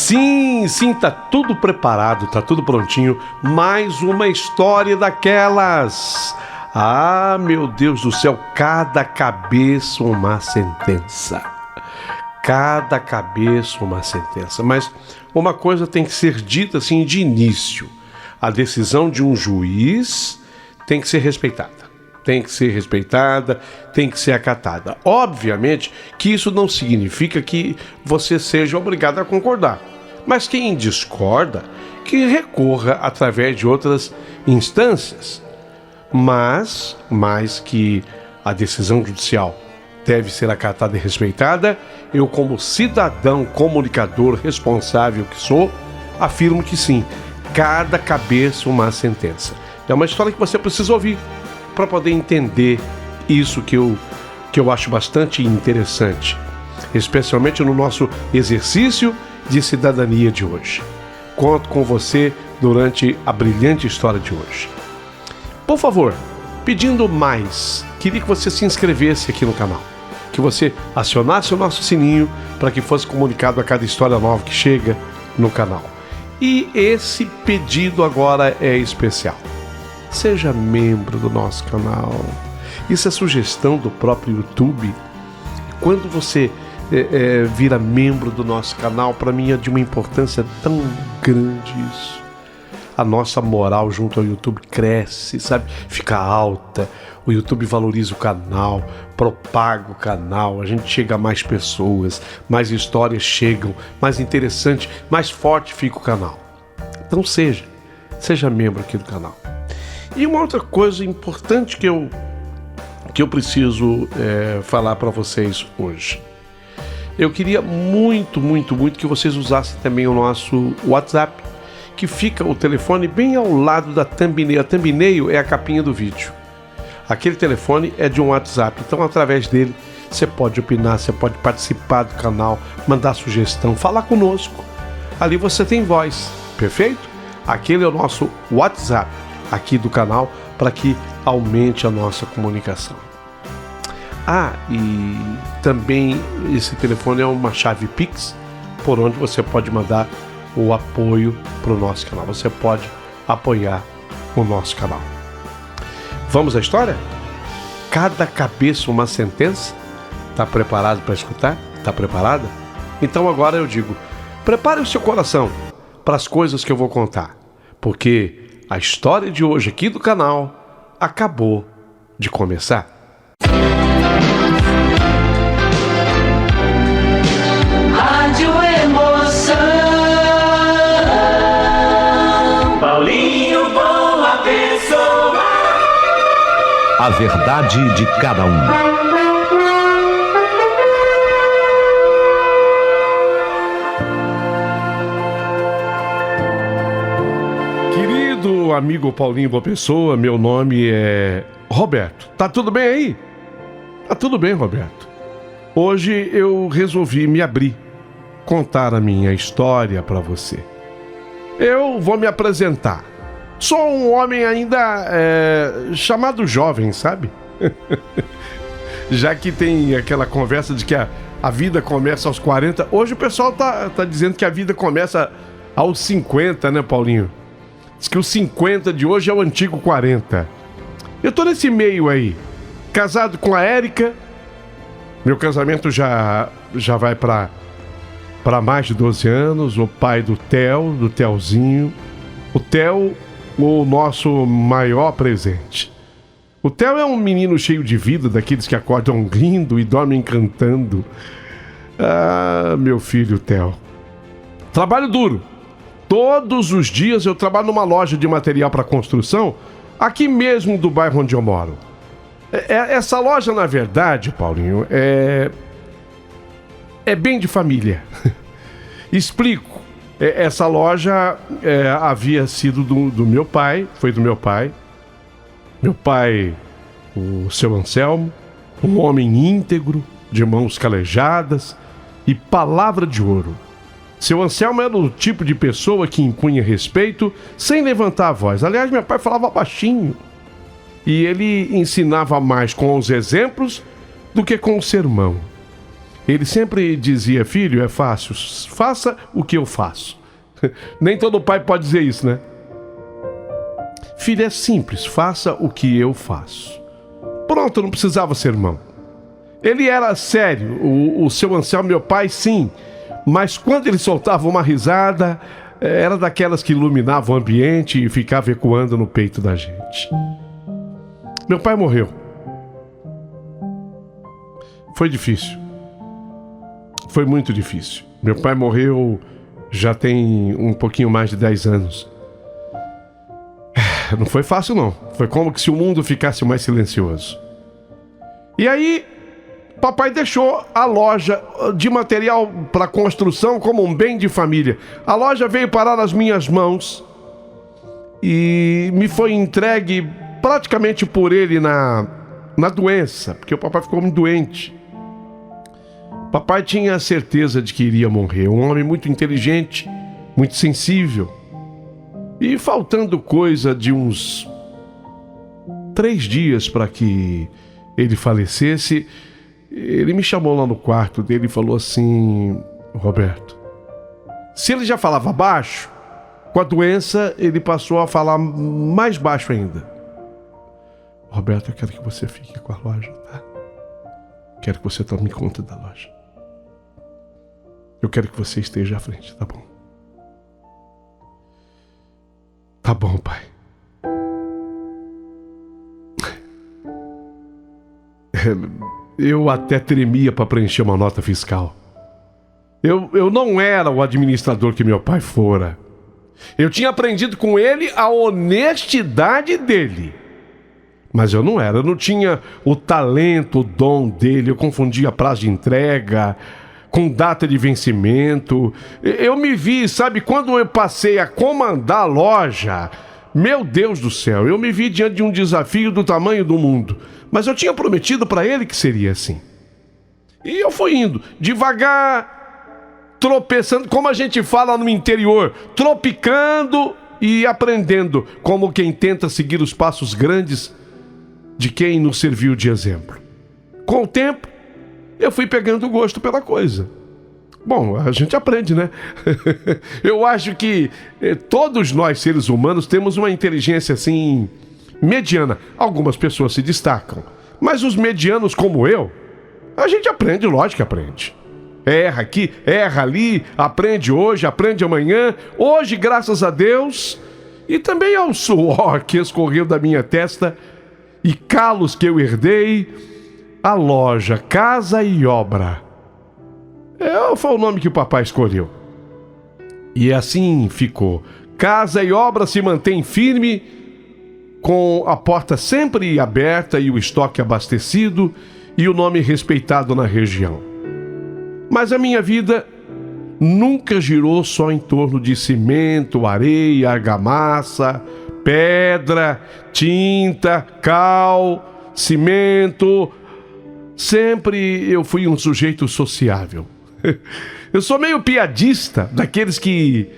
Sim, tá tudo preparado, tá tudo prontinho. Mais uma história daquelas. Ah, meu Deus do céu, cada cabeça uma sentença. Cada cabeça uma sentença. Mas uma coisa tem que ser dita assim de início. A decisão de um juiz tem que ser respeitada. Tem que ser respeitada, tem que ser acatada. Obviamente que isso não significa que você seja obrigado a concordar. Mas quem discorda, que recorra através de outras instâncias. Mas que a decisão judicial deve ser acatada e respeitada, eu, como cidadão comunicador responsável que sou, afirmo que sim, cada cabeça uma sentença. É uma história que você precisa ouvir para poder entender isso que eu acho bastante interessante, especialmente no nosso exercício de cidadania de hoje. Conto com você durante a brilhante história de hoje. Por favor, pedindo mais, queria que você se inscrevesse aqui no canal, que você acionasse o nosso sininho para que fosse comunicado a cada história nova que chega no canal. E esse pedido agora é especial. Seja membro do nosso canal. Isso é sugestão do próprio YouTube. Quando você vira membro do nosso canal, para mim é de uma importância tão grande isso. A nossa moral junto ao YouTube cresce, sabe? Fica alta. O YouTube valoriza o canal, propaga o canal, a gente chega a mais pessoas, mais histórias chegam, mais interessante, mais forte fica o canal. Então seja membro aqui do canal. E uma outra coisa importante que eu preciso falar para vocês hoje. Eu queria muito que vocês usassem também o nosso WhatsApp, que fica o telefone bem ao lado da thumbnail. A thumbnail é a capinha do vídeo. Aquele telefone é de um WhatsApp, então através dele você pode opinar, você pode participar do canal, mandar sugestão, falar conosco. Ali você tem voz, perfeito? Aquele é o nosso WhatsApp aqui do canal para que aumente a nossa comunicação. Ah, e também esse telefone é uma chave Pix, por onde você pode mandar o apoio para o nosso canal. Você pode apoiar o nosso canal. Vamos à história? Cada cabeça uma sentença? Tá preparado para escutar? Tá preparada? Então agora eu digo, prepare o seu coração para as coisas que eu vou contar, porque a história de hoje aqui do canal acabou de começar. Rádio Emoção, Paulinho Boa Pessoa. A verdade de cada um. Querido amigo Paulinho Boa Pessoa, meu nome é Roberto. Tá tudo bem aí? Tá tudo bem, Roberto. Hoje eu resolvi me abrir, contar a minha história para você. Eu vou me apresentar. Sou um homem ainda chamado jovem, sabe? Já que tem aquela conversa de que a vida começa aos 40. Hoje o pessoal tá dizendo que a vida começa aos 50, né, Paulinho? Diz que os 50 de hoje é o antigo 40. Eu tô nesse meio aí. Casado com a Érica. Meu casamento já vai para mais de 12 anos. O pai do Theo, do Theozinho. O Theo, o nosso maior presente. O Theo é um menino cheio de vida, daqueles que acordam rindo e dormem cantando. Ah, meu filho Theo. Trabalho duro. Todos os dias eu trabalho numa loja de material para construção, aqui mesmo do bairro onde eu moro. Essa loja, na verdade, Paulinho, é bem de família. Explico. Essa loja havia sido do meu pai, foi do meu pai. Meu pai, o seu Anselmo, um homem íntegro, de mãos calejadas e palavra de ouro. Seu Anselmo era o tipo de pessoa que impunha respeito sem levantar a voz. Aliás, meu pai falava baixinho. E ele ensinava mais com os exemplos do que com o sermão. Ele sempre dizia: filho, é fácil, faça o que eu faço. Nem todo pai pode dizer isso, né? Filho, é simples, faça o que eu faço. Pronto, não precisava sermão. Ele era sério, o seu Anselmo, meu pai, sim. Mas quando ele soltava uma risada, era daquelas que iluminavam o ambiente e ficava ecoando no peito da gente. Meu pai morreu. Foi difícil. Foi muito difícil. Meu pai morreu já tem um pouquinho mais de 10 anos. Não foi fácil, não. Foi como se o mundo ficasse mais silencioso. E aí, papai deixou a loja de material para construção como um bem de família. A loja veio parar nas minhas mãos e me foi entregue praticamente por ele na doença, porque o papai ficou muito doente. Papai tinha certeza de que iria morrer. Um homem muito inteligente, muito sensível. E faltando coisa de uns 3 dias para que ele falecesse, ele me chamou lá no quarto dele e falou assim: Roberto, se ele já falava baixo, com a doença ele passou a falar mais baixo ainda. Roberto, eu quero que você fique com a loja, tá? Quero que você tome conta da loja. Eu quero que você esteja à frente, tá bom? Tá bom, pai. Eu até tremia para preencher uma nota fiscal. Eu não era o administrador que meu pai fora. Eu tinha aprendido com ele a honestidade dele. Mas eu não tinha o talento, o dom dele. Eu confundia prazo de entrega com data de vencimento. Eu me vi, sabe, quando eu passei a comandar a loja, meu Deus do céu, eu me vi diante de um desafio do tamanho do mundo. Mas eu tinha prometido para ele que seria assim. E eu fui indo, devagar, tropeçando, como a gente fala no interior, tropicando e aprendendo, como quem tenta seguir os passos grandes de quem nos serviu de exemplo. Com o tempo, eu fui pegando gosto pela coisa. Bom, a gente aprende, né? Eu acho que todos nós, seres humanos, temos uma inteligência assim, mediana. Algumas pessoas se destacam, mas os medianos como eu, a gente aprende, lógico que aprende. Erra aqui, erra ali, aprende hoje, aprende amanhã. Hoje, graças a Deus, e também ao suor que escorreu da minha testa e calos que eu herdei, a loja Casa e Obra foi o nome que o papai escolheu. E assim ficou. Casa e Obra se mantém firme, com a porta sempre aberta e o estoque abastecido e o nome respeitado na região. Mas a minha vida nunca girou só em torno de cimento, areia, argamassa, pedra, tinta, cal, cimento. Sempre eu fui um sujeito sociável. Eu sou meio piadista, daqueles que,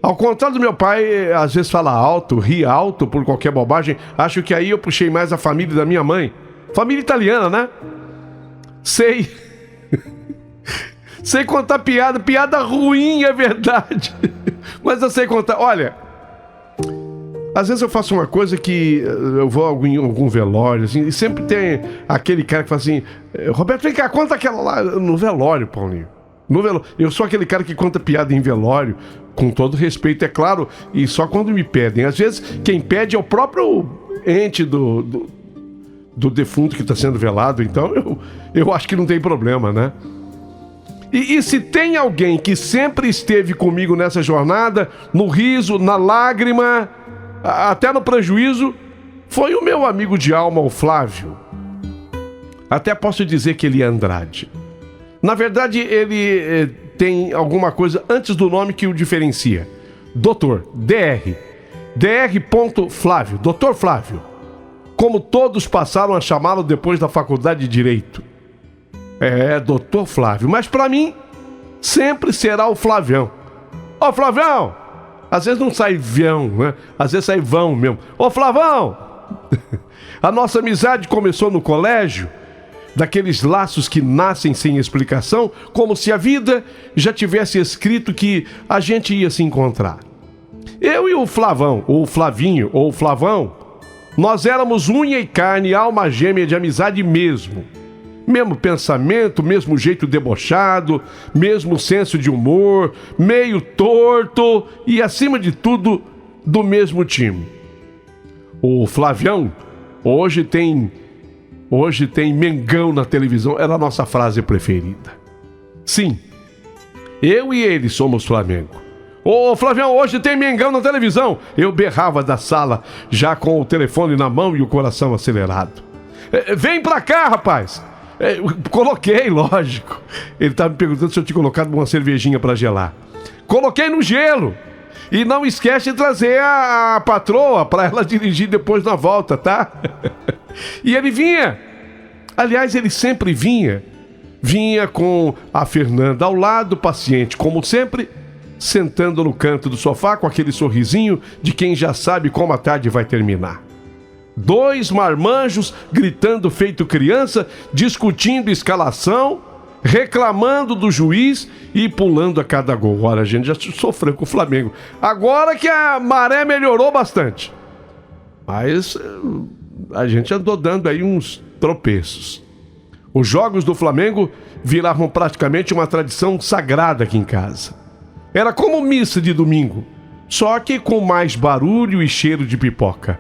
ao contrário do meu pai, às vezes fala alto, ri alto por qualquer bobagem. Acho que aí eu puxei mais a família da minha mãe. Família italiana, né? Sei contar piada ruim, é verdade. Mas eu sei contar. Olha, às vezes eu faço uma coisa que eu vou em algum velório, assim, e sempre tem aquele cara que fala assim: Roberto, vem cá, conta aquela lá. No velório, Paulinho. No velório. Eu sou aquele cara que conta piada em velório, com todo respeito, é claro, e só quando me pedem. Às vezes, quem pede é o próprio ente do defunto que está sendo velado, então eu acho que não tem problema, né? E se tem alguém que sempre esteve comigo nessa jornada, no riso, na lágrima, até no prejuízo, foi o meu amigo de alma, o Flávio. Até posso dizer que ele é Andrade. Na verdade, ele tem alguma coisa antes do nome que o diferencia. Doutor, DR. Dr. Flávio, Doutor Flávio. Como todos passaram a chamá-lo depois da faculdade de Direito. Doutor Flávio. Mas pra mim, sempre será o Flavião. Ô, Flavião! Às vezes não sai vião, né? Às vezes sai vão mesmo. Ô, Flavão! A nossa amizade começou no colégio. daqueles laços que nascem sem explicação, como se a vida já tivesse escrito que a gente ia se encontrar. Eu e o Flavão, ou Flavinho, ou Flavão, nós éramos unha e carne, alma gêmea de amizade mesmo. Mesmo pensamento, mesmo jeito debochado, mesmo senso de humor, meio torto e, acima de tudo, do mesmo time. O Flavião hoje tem Mengão na televisão, era a nossa frase preferida. Sim, eu e ele somos Flamengo. Ô Flavião, hoje tem Mengão na televisão. Eu berrava da sala, já com o telefone na mão e o coração acelerado. Vem pra cá, rapaz. Coloquei, lógico. Ele estava me perguntando se eu tinha colocado uma cervejinha pra gelar. Coloquei no gelo. E não esquece de trazer a patroa pra ela dirigir depois na volta, tá? E ele vinha. Aliás, ele sempre vinha. Vinha com a Fernanda ao lado, paciente, como sempre, sentando no canto do sofá com aquele sorrisinho de quem já sabe como a tarde vai terminar. 2 marmanjos gritando feito criança, discutindo escalação, reclamando do juiz e pulando a cada gol. Olha, a gente já sofreu com o Flamengo. Agora que a maré melhorou bastante. Mas a gente andou dando aí uns tropeços. Os jogos do Flamengo viravam praticamente uma tradição sagrada aqui em casa. Era como missa de domingo, só que com mais barulho e cheiro de pipoca.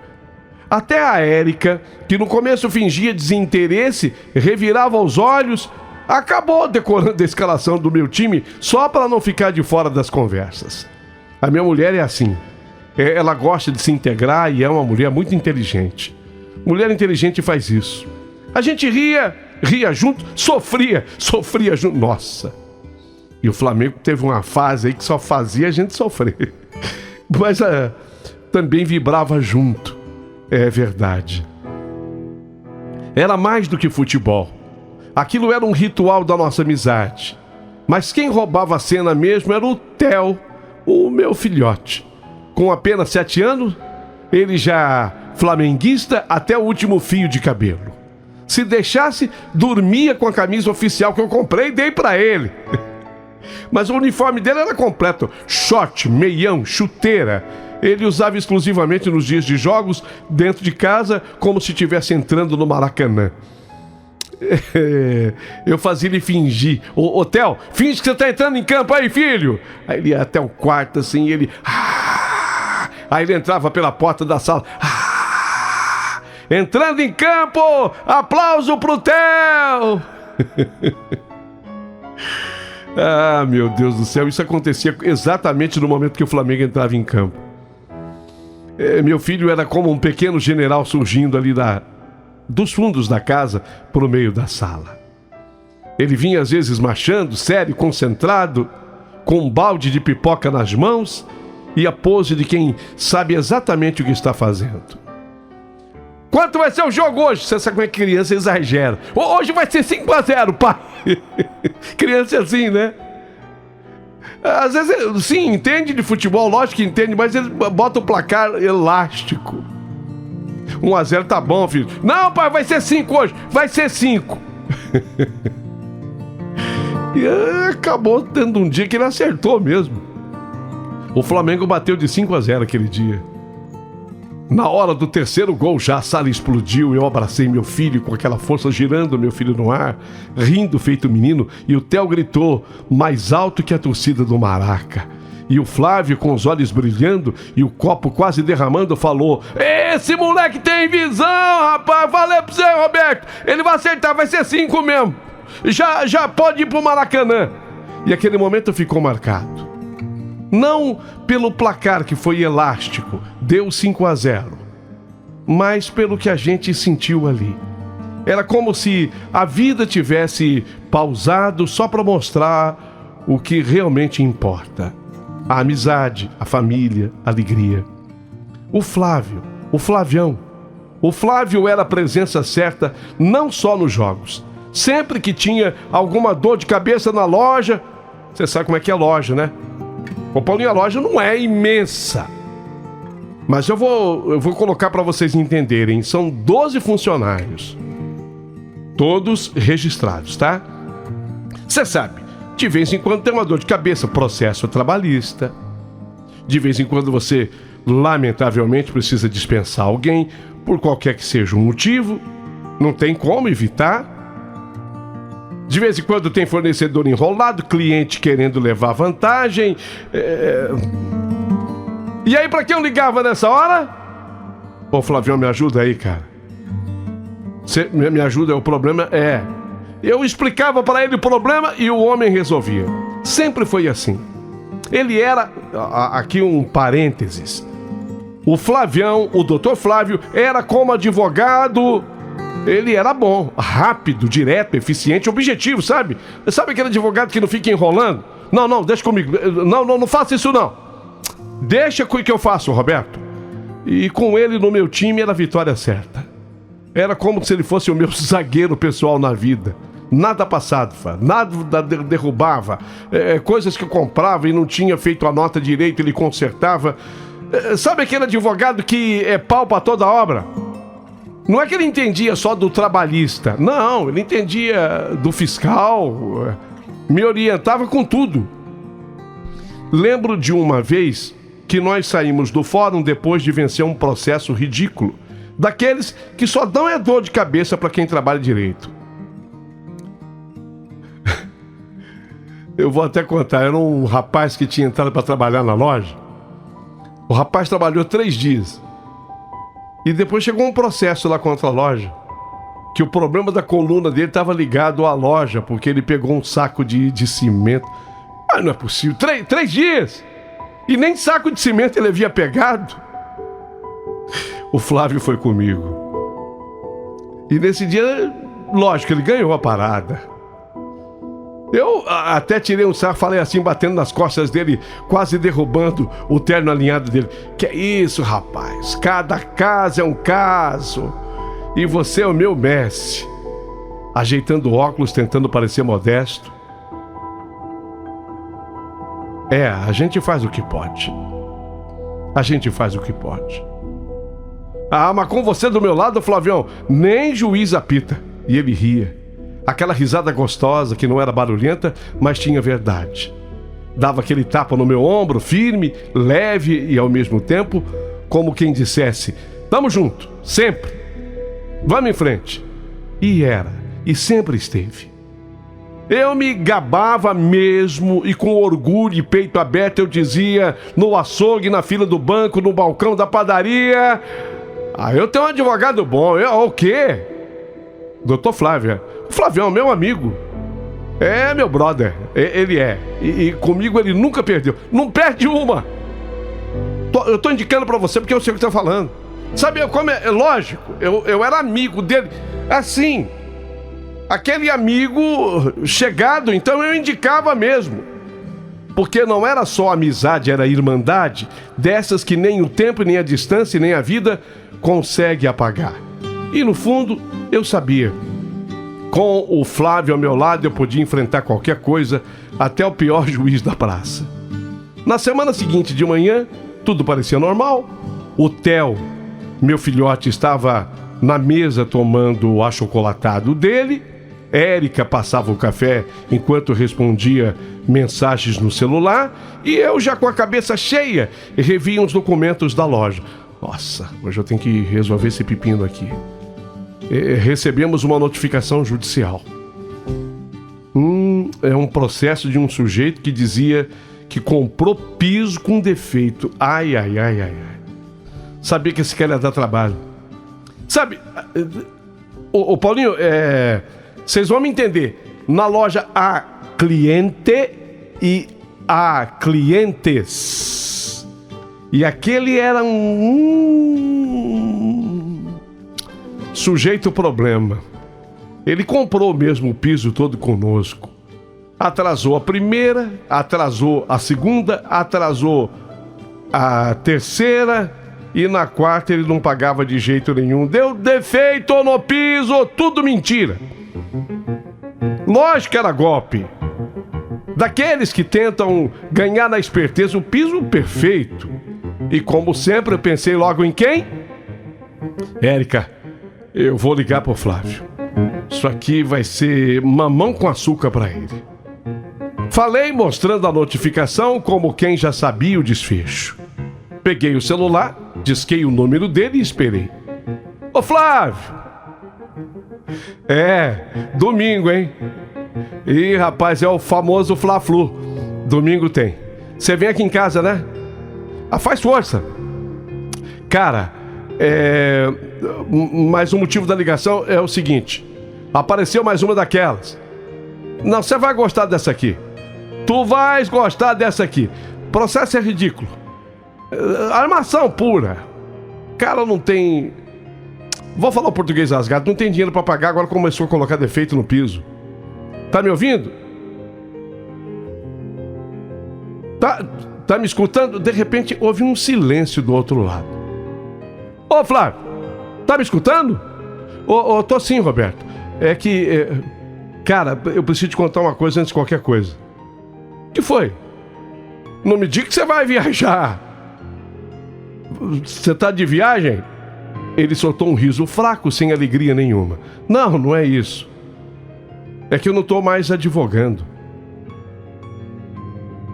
Até a Érica, que no começo fingia desinteresse, revirava os olhos, acabou decorando a escalação do meu time só para não ficar de fora das conversas. A minha mulher é assim. Ela gosta de se integrar e é uma mulher muito inteligente. Mulher inteligente faz isso. A gente ria junto, sofria junto. Nossa! E o Flamengo teve uma fase aí que só fazia a gente sofrer. Mas também vibrava junto. É verdade. Era mais do que futebol. Aquilo era um ritual da nossa amizade. Mas quem roubava a cena mesmo era o Theo, o meu filhote. Com apenas 7 anos, ele já flamenguista até o último fio de cabelo. Se deixasse, dormia com a camisa oficial que eu comprei e dei pra ele. Mas o uniforme dele era completo. Short, meião, chuteira. Ele usava exclusivamente nos dias de jogos, dentro de casa, como se estivesse entrando no Maracanã. Eu fazia ele fingir. Ô, Theo, finge que você tá entrando em campo aí, filho. Aí ele ia até o quarto assim e ele... Aí ele entrava pela porta da sala. Entrando em campo! Aplauso pro Theo! Ah, meu Deus do céu, isso acontecia exatamente no momento que o Flamengo entrava em campo. Meu filho era como um pequeno general surgindo ali dos fundos da casa pro meio da sala. Ele vinha às vezes marchando, sério, concentrado, com um balde de pipoca nas mãos e a pose de quem sabe exatamente o que está fazendo. Quanto vai ser o jogo hoje? Você sabe como é que criança exagera. Hoje vai ser 5-0, pai. Criança é assim, né? Às vezes, sim, entende de futebol, lógico que entende, mas ele bota o placar elástico. 1-0 tá bom, filho. Não, pai, vai ser 5 hoje. Vai ser 5. E acabou tendo um dia que ele acertou mesmo. O Flamengo bateu de 5-0 aquele dia. Na hora do terceiro gol já a sala explodiu, eu abracei meu filho com aquela força, girando meu filho no ar, rindo feito menino, e o Theo gritou mais alto que a torcida do Maraca. E o Flávio, com os olhos brilhando e o copo quase derramando, falou: esse moleque tem visão, rapaz, falei pra você, Roberto, ele vai acertar, vai ser 5 mesmo, já pode ir pro Maracanã. E aquele momento ficou marcado. Não pelo placar que foi elástico, deu 5-0, mas pelo que a gente sentiu ali. Era como se a vida tivesse pausado só para mostrar o que realmente importa. A amizade, a família, a alegria. O Flavião era a presença certa não só nos jogos. Sempre que tinha alguma dor de cabeça na loja, você sabe como é que é loja, né? O Paulinho, a loja não é imensa, mas eu vou colocar para vocês entenderem. São 12 funcionários. Todos registrados, tá? Você sabe, de vez em quando tem uma dor de cabeça, processo trabalhista. De vez em quando você, lamentavelmente, precisa dispensar alguém, por qualquer que seja o motivo. Não tem como evitar. De vez em quando tem fornecedor enrolado, cliente querendo levar vantagem. E aí, pra quem eu ligava nessa hora? Ô, Flavião, me ajuda aí, cara. Você me ajuda, o problema é... Eu explicava pra ele o problema e o homem resolvia. Sempre foi assim. Ele era... Aqui um parênteses. O Flavião, o Dr. Flávio, era como advogado... Ele era bom, rápido, direto, eficiente, objetivo, sabe? Sabe aquele advogado que não fica enrolando? Não, deixa comigo. Não faça isso não. Deixa que eu faço, Roberto. E com ele no meu time era a vitória certa. Era como se ele fosse o meu zagueiro pessoal na vida. Nada passado, nada derrubava. Coisas que eu comprava e não tinha feito a nota direito, ele consertava. Sabe aquele advogado que é pau pra toda obra? Não é que ele entendia só do trabalhista. Não, ele entendia do fiscal. Me orientava com tudo. Lembro de uma vez que nós saímos do fórum depois de vencer um processo ridículo. Daqueles que só dão dor de cabeça para quem trabalha direito. Eu vou até contar. Era um rapaz que tinha entrado para trabalhar na loja. O rapaz trabalhou 3 dias. E depois chegou um processo lá contra a loja. Que o problema da coluna dele estava ligado à loja. Porque ele pegou um saco de cimento. Mas não é possível. 3 dias! E nem saco de cimento ele havia pegado. O Flávio foi comigo. E nesse dia, lógico, ele ganhou a parada. Eu até tirei um sarro, falei assim, batendo nas costas dele, quase derrubando o terno alinhado dele. Que é isso, rapaz? Cada caso é um caso. E você é o meu mestre. Ajeitando o óculos, tentando parecer modesto. A gente faz o que pode. A gente faz o que pode. Ah, mas com você do meu lado, Flavião, nem juiz apita. E ele ria. Aquela risada gostosa que não era barulhenta, mas tinha verdade. Dava aquele tapa no meu ombro, firme, leve e ao mesmo tempo, como quem dissesse, tamo junto, sempre. Vamos em frente. E era, e sempre esteve. Eu me gabava mesmo e com orgulho e peito aberto eu dizia, no açougue, na fila do banco, no balcão da padaria... eu tenho um advogado bom. O quê? Doutor Flávio. O Flavião, meu amigo. É meu brother. Ele é. E comigo ele nunca perdeu. Não perde uma. Eu tô indicando pra você porque eu sei o que tá falando. Sabe como é? Lógico, eu era amigo dele. Assim, aquele amigo chegado, então eu indicava mesmo. Porque não era só amizade, era irmandade. Dessas que nem o tempo, nem a distância, nem a vida consegue apagar. E no fundo, eu sabia. Com o Flávio ao meu lado, eu podia enfrentar qualquer coisa, até o pior juiz da praça. Na semana seguinte de manhã, tudo parecia normal. O Theo, meu filhote, estava na mesa tomando o achocolatado dele. Érica passava o café enquanto respondia mensagens no celular. E eu, já com a cabeça cheia, revia uns documentos da loja. Nossa, hoje eu tenho que resolver esse pepino aqui. Recebemos uma notificação judicial. É um processo de um sujeito que dizia que comprou piso com defeito. Ai. Sabia que esse cara ia dar trabalho. Sabe, ô Paulinho, vocês vão me entender. Na loja há cliente e há clientes. E aquele era sujeito problema. Ele comprou mesmo o piso todo conosco. Atrasou a primeira, atrasou a segunda, atrasou a terceira e na quarta ele não pagava de jeito nenhum. Deu defeito no piso, tudo mentira. Lógico que era golpe. Daqueles que tentam ganhar na esperteza o piso perfeito. E como sempre eu pensei logo em quem? Érica, eu vou ligar pro Flávio. Isso aqui vai ser mamão com açúcar pra ele. Falei mostrando a notificação como quem já sabia o desfecho. Peguei o celular, disquei o número dele e esperei. Ô Flávio! Domingo, hein? Ih, rapaz, é o famoso Fla-Flu. Domingo tem. Você vem aqui em casa, né? Faz força. Cara, mas o motivo da ligação é o seguinte. Apareceu mais uma daquelas. Não, você vai gostar dessa aqui. Tu vais gostar dessa aqui. Processo é ridículo. Armação pura. Cara, não tem... Vou falar o português rasgado. Não tem dinheiro pra pagar, agora começou a colocar defeito no piso. Tá me ouvindo? Tá me escutando? De repente houve um silêncio do outro lado. Ô Flávio, tá me escutando? Tô sim, Roberto. É que... cara, eu preciso te contar uma coisa antes de qualquer coisa. O que foi? Não me diga que você vai viajar. Você tá de viagem? Ele soltou um riso fraco, sem alegria nenhuma. Não é isso. É que eu não tô mais advogando.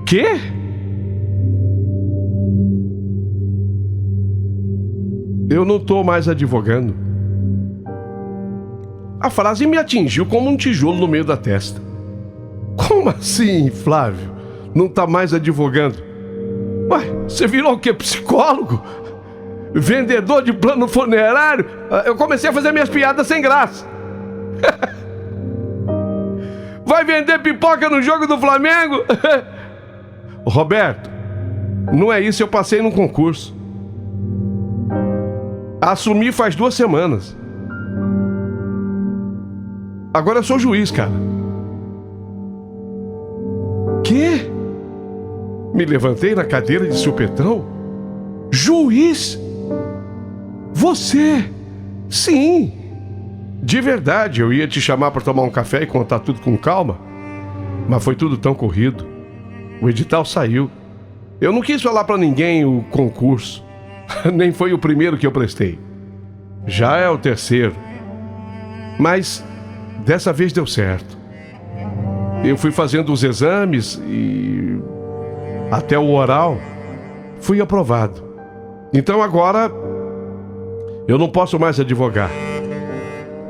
Quê? Eu não tô mais advogando. A frase me atingiu como um tijolo no meio da testa. Como assim, Flávio? Não tá mais advogando? Ué, você virou o quê? Psicólogo? Vendedor de plano funerário? Eu comecei a fazer minhas piadas sem graça. Vai vender pipoca no jogo do Flamengo? Roberto, não é isso, eu passei num concurso. Assumi faz 2 semanas. Agora eu sou juiz, cara. Quê? Me levantei na cadeira de supetão. Juiz? Você? Sim. De verdade, eu ia te chamar para tomar um café e contar tudo com calma. Mas foi tudo tão corrido. O edital saiu. Eu não quis falar para ninguém o concurso. Nem foi o primeiro que eu prestei. Já é o 3º. Mas dessa vez deu certo. Eu fui fazendo os exames e até o oral fui aprovado. Então agora eu não posso mais advogar.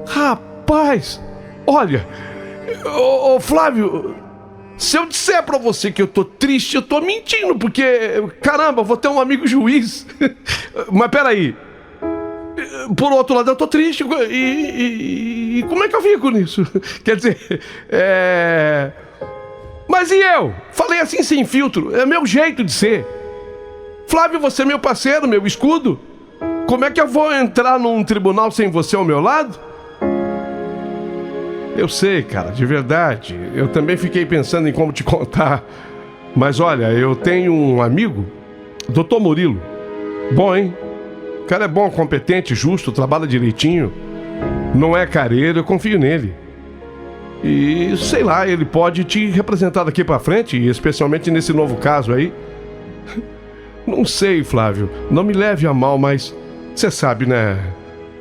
Rapaz, olha, ô Flávio, se eu disser pra você que eu tô triste, eu tô mentindo, porque, caramba, vou ter um amigo juiz. Mas peraí, por outro lado eu tô triste, e como é que eu fico nisso? Quer dizer, Mas e eu? Falei assim sem filtro, é meu jeito de ser. Flávio, você é meu parceiro, meu escudo. Como é que eu vou entrar num tribunal sem você ao meu lado? Eu sei, cara, de verdade. Eu também fiquei pensando em como te contar. Mas olha, eu tenho um amigo, Dr. Murilo. Bom, hein? O cara é bom, competente, justo, trabalha direitinho. Não é careiro, eu confio nele. E, sei lá, ele pode te representar daqui pra frente, especialmente nesse novo caso aí. Não sei, Flávio, não me leve a mal, mas você sabe, né?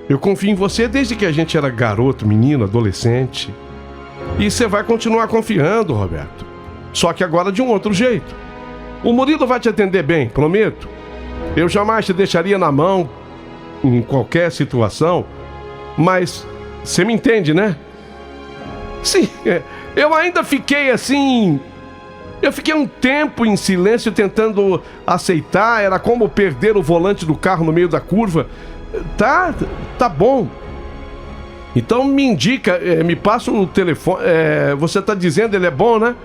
Eu confio em você desde que a gente era garoto, menino, adolescente. E você vai continuar confiando, Roberto. Só que agora de um outro jeito. O Murilo vai te atender bem, prometo. Eu jamais te deixaria na mão em qualquer situação, mas você me entende, né? Sim, eu ainda fiquei assim... Eu fiquei um tempo em silêncio tentando aceitar. Era como perder o volante do carro no meio da curva. Tá bom. Então me indica, me passa o telefone. Você tá dizendo ele é bom, né?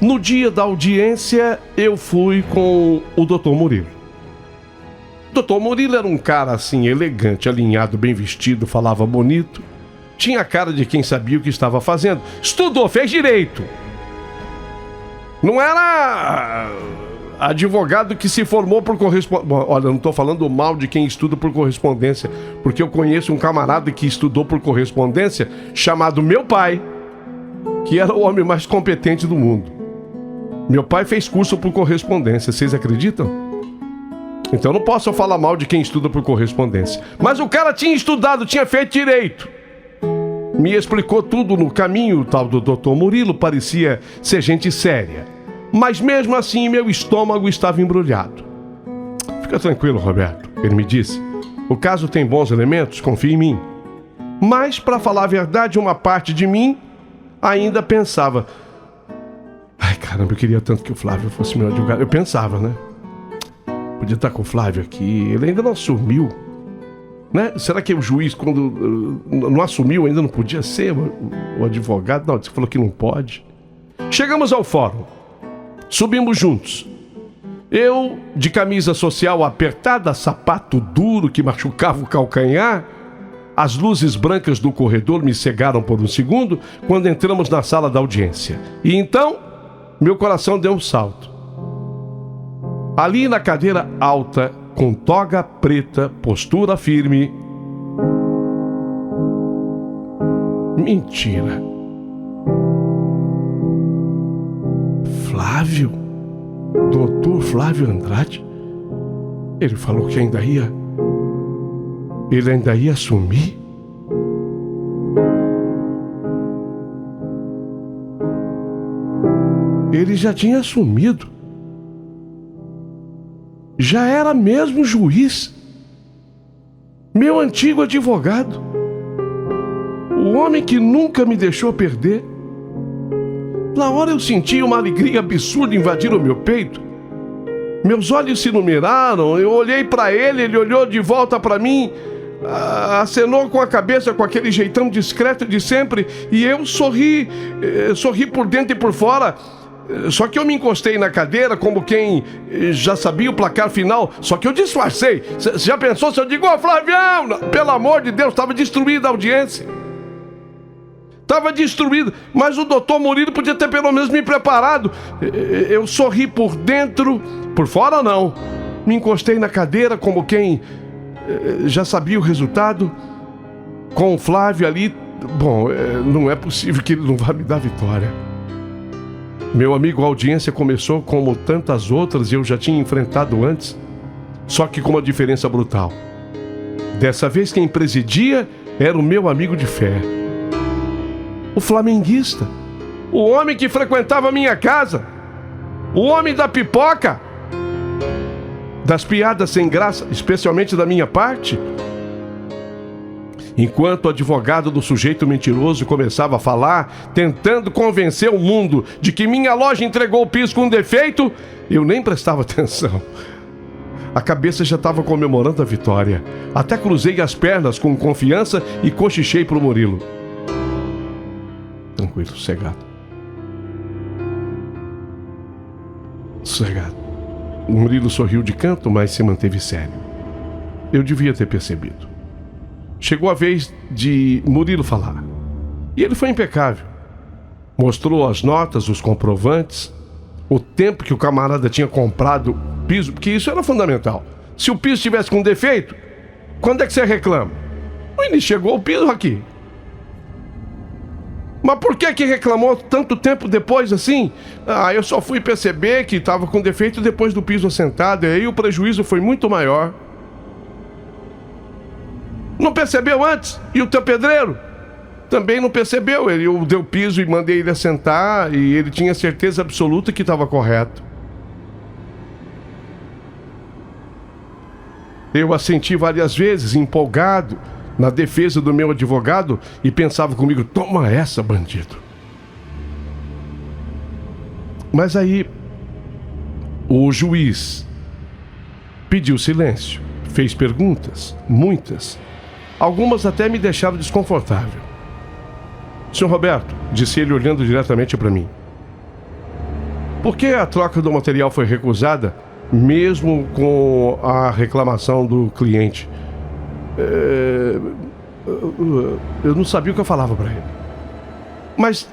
No dia da audiência, eu fui com o Dr. Murilo. Dr. Murilo era um cara assim, elegante, alinhado, bem vestido, falava bonito. Tinha a cara de quem sabia o que estava fazendo. Estudou, fez direito. Não era advogado que se formou por correspondência. Olha, eu não estou falando mal de quem estuda por correspondência, porque eu conheço um camarada que estudou por correspondência, chamado meu pai, que era o homem mais competente do mundo. Meu pai fez curso por correspondência, vocês acreditam? Então eu não posso falar mal de quem estuda por correspondência. Mas o cara tinha estudado, tinha feito direito. Me explicou tudo no caminho. O tal do Dr. Murilo parecia ser gente séria, mas mesmo assim meu estômago estava embrulhado. Fica tranquilo, Roberto, ele me disse. O caso tem bons elementos, confia em mim. Mas, para falar a verdade, uma parte de mim ainda pensava: ai, caramba, eu queria tanto que o Flávio fosse meu advogado. Eu pensava, né? Podia estar com o Flávio aqui, ele ainda não assumiu, né? Será que o juiz, quando não assumiu, ainda não podia ser o advogado? Não, você falou que não pode. Chegamos ao fórum, subimos juntos. Eu, de camisa social apertada, sapato duro que machucava o calcanhar. As luzes brancas do corredor me cegaram por um segundo quando entramos na sala da audiência. E então, meu coração deu um salto. Ali na cadeira alta, com toga preta, postura firme. Mentira. Flávio? Doutor Flávio Andrade? Ele falou que ainda ia assumir? Ele já tinha assumido. Já era mesmo juiz. Meu antigo advogado. O homem que nunca me deixou perder. Na hora eu senti uma alegria absurda invadir o meu peito. Meus olhos se iluminaram, eu olhei para ele, ele olhou de volta para mim, acenou com a cabeça com aquele jeitão discreto de sempre, e eu sorri por dentro e por fora. Só que eu me encostei na cadeira como quem já sabia o placar final, só que eu disfarcei. Você já pensou se eu digo: ô Flavião, pelo amor de Deus, estava destruída a audiência. Estava destruído, mas o doutor Murilo podia ter pelo menos me preparado. Eu sorri por dentro, por fora não. Me encostei na cadeira como quem já sabia o resultado. Com o Flávio ali, bom, não é possível que ele não vá me dar vitória. Meu amigo, a audiência começou como tantas outras e eu já tinha enfrentado antes, só que com uma diferença brutal. Dessa vez quem presidia era o meu amigo de fé. O flamenguista, o homem que frequentava a minha casa, o homem da pipoca, das piadas sem graça, especialmente da minha parte. Enquanto o advogado do sujeito mentiroso começava a falar, tentando convencer o mundo de que minha loja entregou o piso com defeito, eu nem prestava atenção. A cabeça já estava comemorando a vitória. Até cruzei as pernas com confiança e cochichei para o Murilo. Tranquilo, sossegado. Sossegado. O Murilo sorriu de canto, mas se manteve sério. Eu devia ter percebido. Chegou a vez de Murilo falar. E ele foi impecável. Mostrou as notas, os comprovantes, o tempo que o camarada tinha comprado o piso, porque isso era fundamental. Se o piso estivesse com defeito, quando é que você reclama? Ele chegou o piso aqui. Mas por que reclamou tanto tempo depois assim? Eu só fui perceber que estava com defeito depois do piso assentado, e aí o prejuízo foi muito maior. Não percebeu antes? E o teu pedreiro? Também não percebeu. Eu dei o piso e mandei ele assentar, e ele tinha certeza absoluta que estava correto. Eu assenti várias vezes, empolgado, na defesa do meu advogado, e pensava comigo: toma essa, bandido. Mas aí o juiz pediu silêncio, fez perguntas, muitas. Algumas até me deixaram desconfortável. Senhor Roberto, disse ele olhando diretamente para mim, por que a troca do material foi recusada, mesmo com a reclamação do cliente? Eu não sabia o que eu falava para ele. Mas,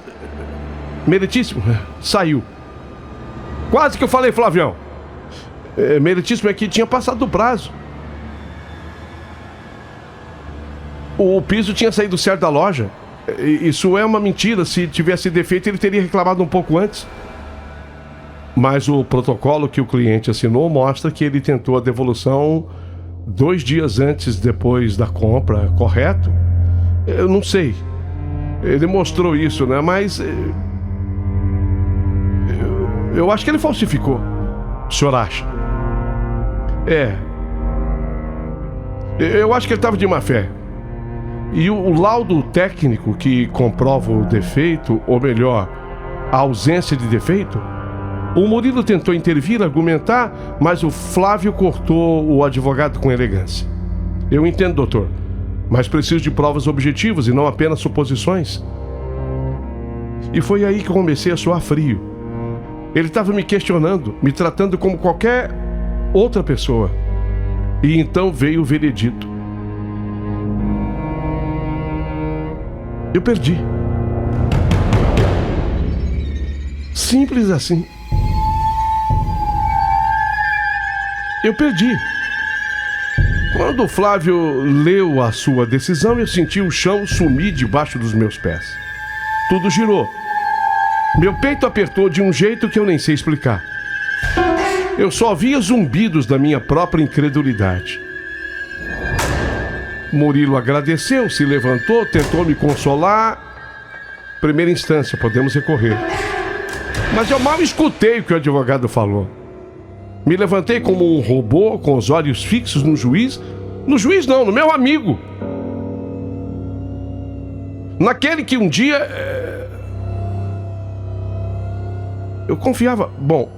meritíssimo, saiu. Quase que eu falei, Flavião. Meritíssimo é que tinha passado do prazo. O piso tinha saído certo da loja. Isso é uma mentira. Se tivesse defeito, ele teria reclamado um pouco antes. Mas o protocolo que o cliente assinou mostra que ele tentou a devolução 2 dias depois da compra, correto? Eu não sei. Ele mostrou isso, né? Mas eu acho que ele falsificou. O senhor acha? Eu acho que ele estava de má fé. E o laudo técnico que comprova o defeito, ou melhor, a ausência de defeito, o Murilo tentou intervir, argumentar, mas o Flávio cortou o advogado com elegância. Eu entendo, doutor, mas preciso de provas objetivas e não apenas suposições. E foi aí que eu comecei a suar frio. Ele estava me questionando, me tratando como qualquer outra pessoa. E então veio o veredito. Eu perdi. Simples assim. Eu perdi. Quando o Flávio leu a sua decisão, eu senti o chão sumir debaixo dos meus pés. Tudo girou. Meu peito apertou de um jeito que eu nem sei explicar. Eu só via zumbidos da minha própria incredulidade. Murilo agradeceu, se levantou, tentou me consolar. Primeira instância, podemos recorrer. Mas eu mal escutei o que o advogado falou. Me levantei como um robô, com os olhos fixos no juiz. No juiz não, no meu amigo. Naquele que um dia... eu confiava... Bom,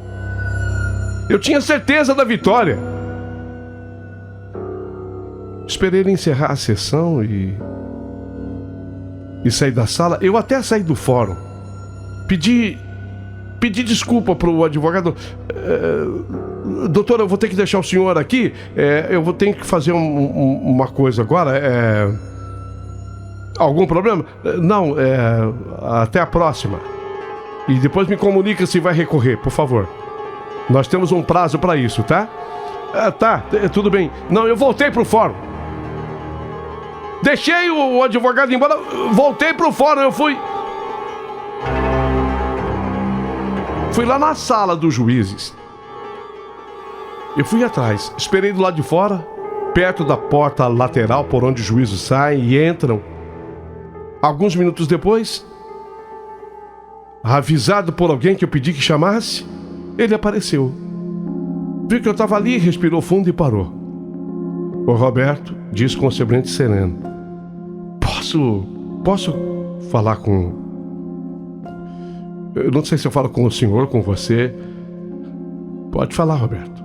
eu tinha certeza da vitória. Esperei ele encerrar a sessão e sair da sala. Eu até saí do fórum. Pedi desculpa pro advogado. Doutor, eu vou ter que deixar o senhor aqui. Eu vou ter que fazer uma coisa agora. Algum problema? Não, até a próxima. E depois me comunica se vai recorrer, por favor. Nós temos um prazo para isso, tá? Tá, tudo bem. Não, eu voltei pro fórum. Deixei o advogado embora, voltei pro fórum, eu fui lá na sala dos juízes. Eu fui atrás, esperei do lado de fora, perto da porta lateral por onde os juízes saem e entram. Alguns minutos depois, avisado por alguém que eu pedi que chamasse, ele apareceu. Viu que eu estava ali, respirou fundo e parou. O Roberto disse com semblante sereno: Posso falar com... Eu não sei se eu falo com o senhor, com você. Pode falar, Roberto.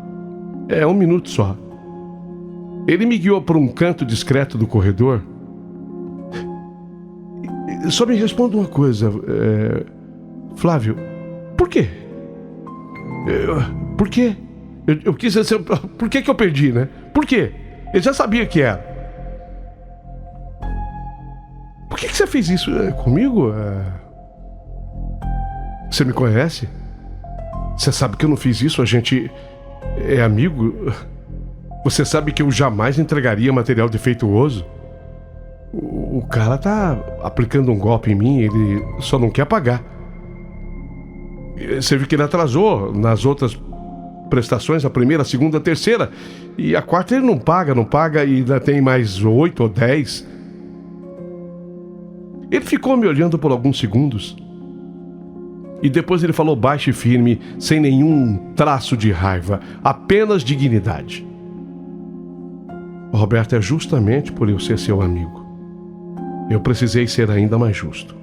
É 1 minuto só. Ele me guiou para um canto discreto do corredor. Só me responda uma coisa, Flávio. Por quê? Por quê? Eu quis dizer, por que eu perdi, né? Por quê? Ele já sabia que era. Por que você fez isso comigo? Você me conhece? Você sabe que eu não fiz isso, a gente é amigo. Você sabe que eu jamais entregaria material defeituoso. O cara tá aplicando um golpe em mim, ele só não quer pagar. Você viu que ele atrasou nas outras prestações, a primeira, a segunda, a terceira. E a quarta ele não paga e ainda tem mais 8 ou 10. Ele ficou me olhando por alguns segundos. E depois ele falou baixo e firme, sem nenhum traço de raiva, apenas dignidade. Roberto, é justamente por eu ser seu amigo. Eu precisei ser ainda mais justo.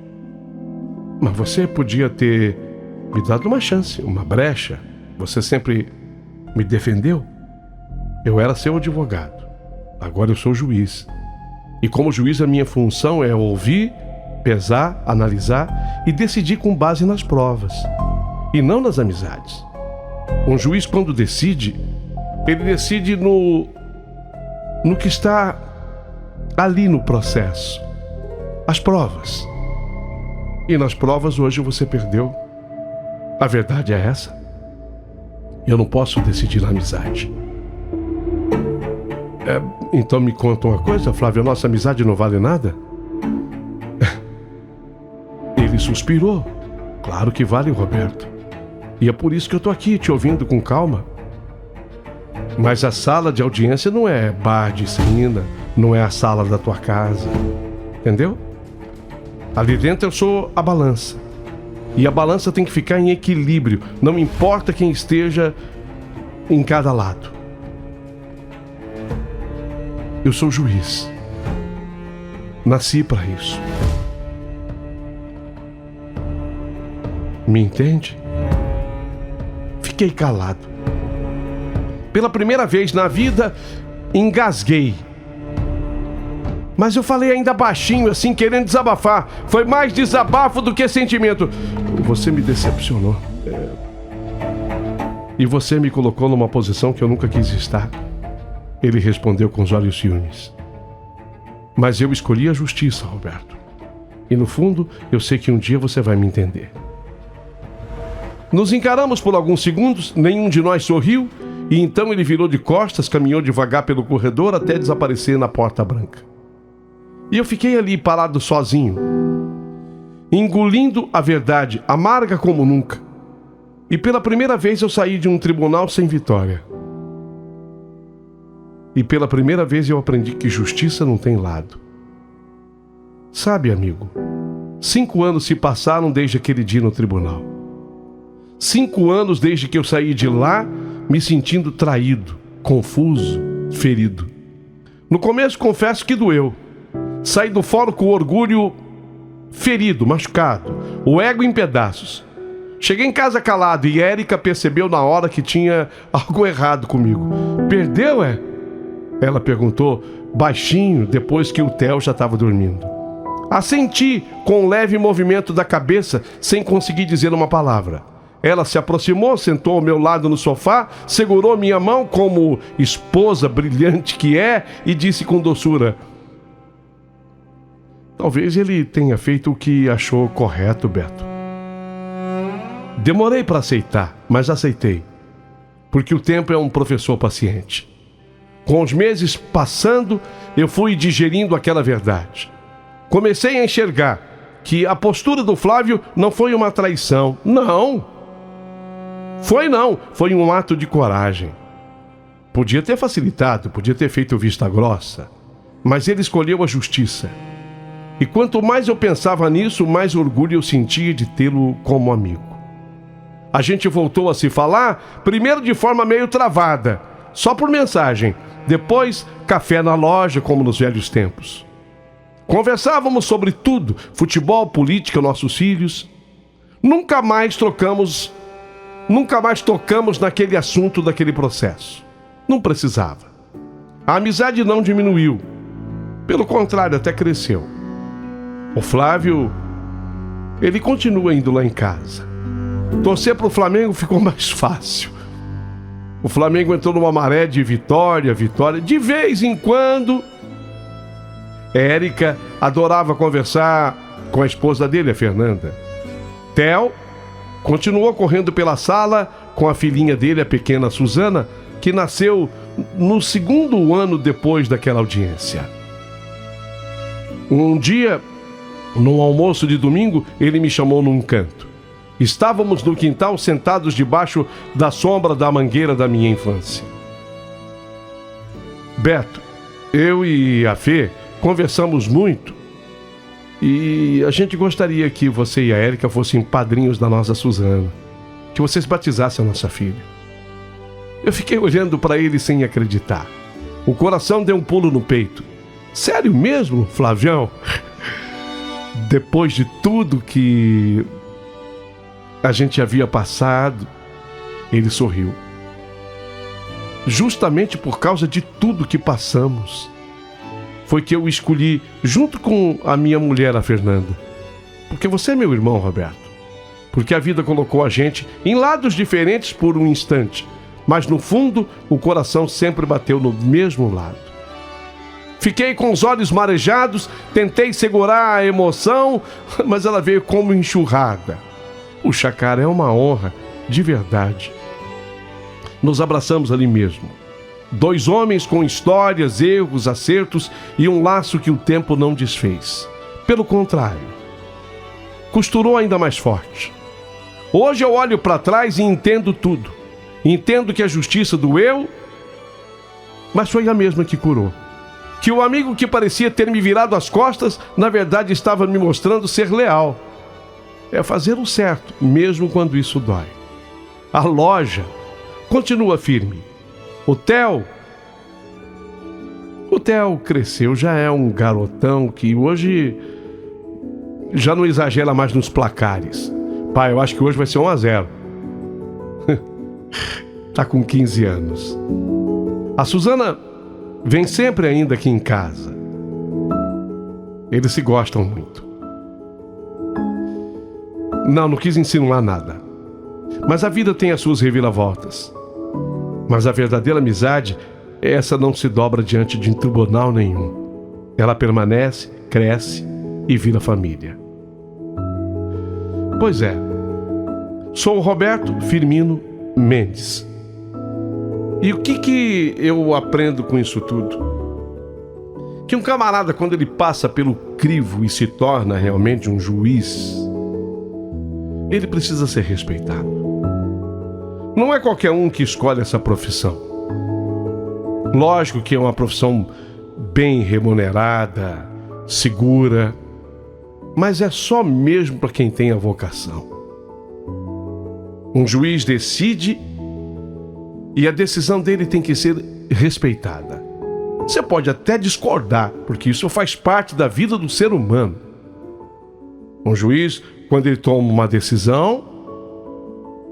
Mas você podia ter me dado uma chance, uma brecha. Você sempre me defendeu. Eu era seu advogado. Agora eu sou juiz. E como juiz, a minha função é ouvir, pesar, analisar e decidir com base nas provas. E não nas amizades. Um juiz, quando decide, ele decide no que está ali no processo. As provas. E nas provas hoje você perdeu. A verdade é essa. Eu não posso decidir na amizade. Então me conta uma coisa, Flávio, a nossa amizade não vale nada? Ele suspirou. Claro que vale, Roberto. E é por isso que eu tô aqui, te ouvindo com calma. Mas a sala de audiência não é bar de esquina, não é a sala da tua casa. Entendeu? Ali dentro eu sou a balança. E a balança tem que ficar em equilíbrio, não importa quem esteja em cada lado. Eu sou juiz. Nasci para isso. Me entende? Fiquei calado. Pela primeira vez na vida, engasguei. Mas eu falei ainda baixinho, assim, querendo desabafar. Foi mais desabafo do que sentimento. Você me decepcionou. E você me colocou numa posição que eu nunca quis estar. Ele respondeu com os olhos ciúmes. Mas eu escolhi a justiça, Roberto. E no fundo, eu sei que um dia você vai me entender. Nos encaramos por alguns segundos, nenhum de nós sorriu, e então ele virou de costas, caminhou devagar pelo corredor até desaparecer na porta branca. E eu fiquei ali parado sozinho, engolindo a verdade, amarga como nunca. E pela primeira vez eu saí de um tribunal sem vitória. E pela primeira vez eu aprendi que justiça não tem lado. Sabe, amigo, 5 anos se passaram desde aquele dia no tribunal. 5 anos desde que eu saí de lá, me sentindo traído, confuso, ferido. No começo confesso que doeu. Saí do fórum com o orgulho ferido, machucado, o ego em pedaços. Cheguei em casa calado e Érica percebeu na hora que tinha algo errado comigo. Perdeu, é? Ela perguntou baixinho depois que o Theo já estava dormindo. Assenti com um leve movimento da cabeça sem conseguir dizer uma palavra. Ela se aproximou, sentou ao meu lado no sofá, segurou minha mão como esposa brilhante que é e disse com doçura: talvez ele tenha feito o que achou correto, Beto. Demorei para aceitar, mas aceitei. Porque o tempo é um professor paciente. Com os meses passando, eu fui digerindo aquela verdade. Comecei a enxergar que a postura do Flávio não foi uma traição. Não. Foi um ato de coragem. Podia ter facilitado, podia ter feito vista grossa. Mas ele escolheu a justiça. E quanto mais eu pensava nisso, mais orgulho eu sentia de tê-lo como amigo. A gente voltou a se falar, primeiro de forma meio travada, só por mensagem. Depois, café na loja, como nos velhos tempos. Conversávamos sobre tudo, futebol, política, nossos filhos. Nunca mais tocamos naquele assunto daquele processo. Não precisava. A amizade não diminuiu. Pelo contrário, até cresceu. O Flávio, ele continua indo lá em casa. Torcer para o Flamengo ficou mais fácil. O Flamengo entrou numa maré de vitória. De vez em quando, Érica adorava conversar com a esposa dele, a Fernanda. Theo continuou correndo pela sala com a filhinha dele, a pequena Suzana, que nasceu no 2º ano depois daquela audiência. Um dia, num almoço de domingo, ele me chamou num canto. Estávamos no quintal sentados debaixo da sombra da mangueira da minha infância. Beto, eu e a Fê conversamos muito e a gente gostaria que você e a Érica fossem padrinhos da nossa Suzana, que vocês batizassem a nossa filha. Eu fiquei olhando para ele sem acreditar. O coração deu um pulo no peito. Sério mesmo, Flavião? Depois de tudo que a gente havia passado, ele sorriu. Justamente por causa de tudo que passamos, foi que eu escolhi, junto com a minha mulher, a Fernanda. Porque você é meu irmão, Roberto. Porque a vida colocou a gente em lados diferentes por um instante, mas no fundo, o coração sempre bateu no mesmo lado. Fiquei com os olhos marejados, tentei segurar a emoção, mas ela veio como enxurrada. Puxa, cara, é uma honra, de verdade. Nos abraçamos ali mesmo. 2 homens com histórias, erros, acertos e um laço que o tempo não desfez. Pelo contrário, costurou ainda mais forte. Hoje eu olho para trás e entendo tudo. Entendo que a justiça doeu, mas foi a mesma que curou. Que o amigo que parecia ter me virado as costas, na verdade estava me mostrando ser leal. É fazer o certo, mesmo quando isso dói. A loja continua firme. O Theo cresceu, já é um garotão que hoje já não exagera mais nos placares. Pai, eu acho que hoje vai ser 1-0. Tá com 15 anos. A Suzana vem sempre ainda aqui em casa. Eles se gostam muito. Não quis insinuar nada. Mas a vida tem as suas reviravoltas. Mas a verdadeira amizade, essa não se dobra diante de um tribunal nenhum. Ela permanece, cresce e vira família. Pois é. Sou o Roberto Firmino Mendes. E o que eu aprendo com isso tudo? Que um camarada, quando ele passa pelo crivo e se torna realmente um juiz, ele precisa ser respeitado. Não é qualquer um que escolhe essa profissão. Lógico que é uma profissão bem remunerada, segura, mas é só mesmo para quem tem a vocação. Um juiz decide e a decisão dele tem que ser respeitada. Você pode até discordar, porque isso faz parte da vida do ser humano. Um juiz, quando ele toma uma decisão,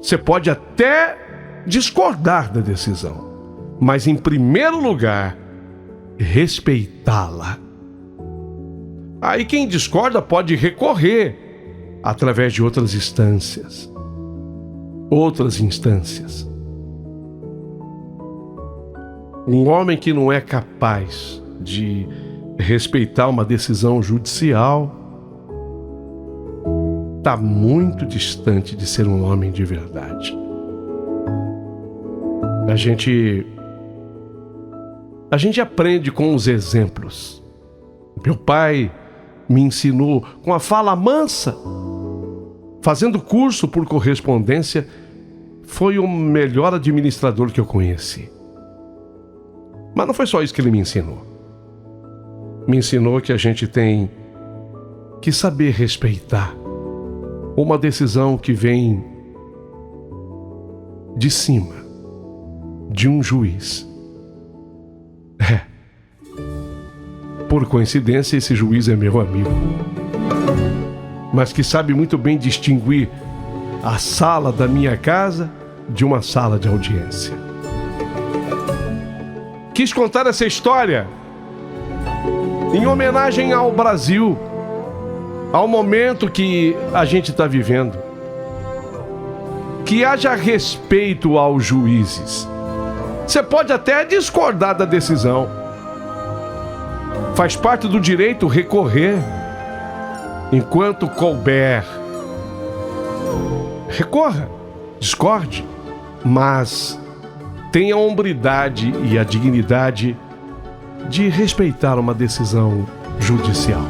você pode até discordar da decisão, mas em primeiro lugar, respeitá-la. Aí quem discorda pode recorrer através de outras instâncias. Um homem que não é capaz de respeitar uma decisão judicial está muito distante de ser um homem de verdade. A gente aprende com os exemplos. Meu pai me ensinou com a fala mansa. Fazendo curso por correspondência, foi o melhor administrador que eu conheci. Mas não foi só isso que ele me ensinou. Me ensinou que a gente tem que saber respeitar uma decisão que vem de cima, de um juiz. Por coincidência, esse juiz é meu amigo, mas que sabe muito bem distinguir a sala da minha casa de uma sala de audiência. Quis contar essa história em homenagem ao Brasil, ao momento que a gente está vivendo. Que haja respeito aos juízes. Você pode até discordar da decisão. Faz parte do direito recorrer enquanto couber. Recorra, discorde, mas tenha a hombridade e a dignidade de respeitar uma decisão judicial.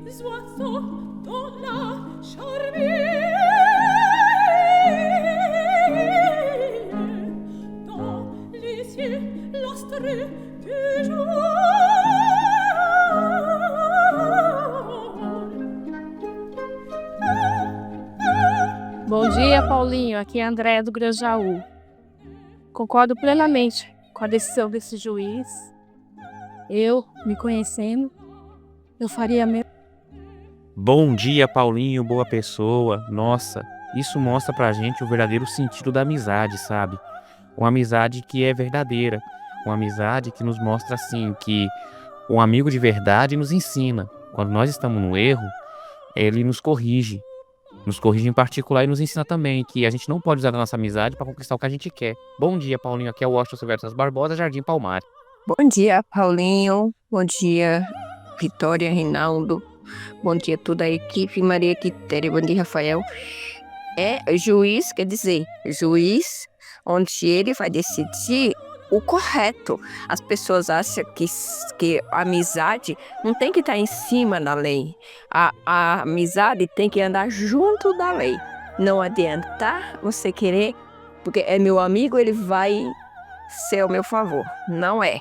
Les oiseaux dans la charmille, dans les cieux lustreux du jour. Bom dia, Paulinho. Aqui é a Andréia do Grajaú. Concordo plenamente com a decisão desse juiz. Eu, me conhecendo, eu faria mesmo. Bom dia, Paulinho, boa pessoa. Nossa, isso mostra pra gente o verdadeiro sentido da amizade, sabe? Uma amizade que é verdadeira. Uma amizade que nos mostra, assim, que um amigo de verdade nos ensina. Quando nós estamos no erro, ele nos corrige. Nos corrige em particular e nos ensina também que a gente não pode usar a nossa amizade para conquistar o que a gente quer. Bom dia, Paulinho. Aqui é o Washington Silvestre Barbosa, Jardim Palmares. Bom dia, Paulinho. Bom dia, Vitória, Reinaldo. Bom dia a toda a equipe. Maria Quitéria. Bom dia, Rafael. É juiz, quer dizer, juiz onde ele vai decidir o correto. As pessoas acham que a amizade não tem que estar em cima da lei. A amizade tem que andar junto da lei. Não adianta você querer, porque é meu amigo, ele vai ser ao meu favor. Não é.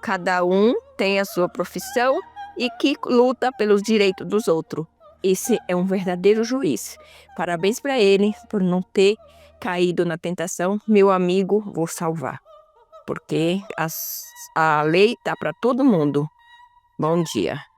Cada um tem a sua profissão e que luta pelos direitos dos outros. Esse é um verdadeiro juiz. Parabéns para ele por não ter caído na tentação. Meu amigo, vou salvar. Porque a lei tá para todo mundo. Bom dia.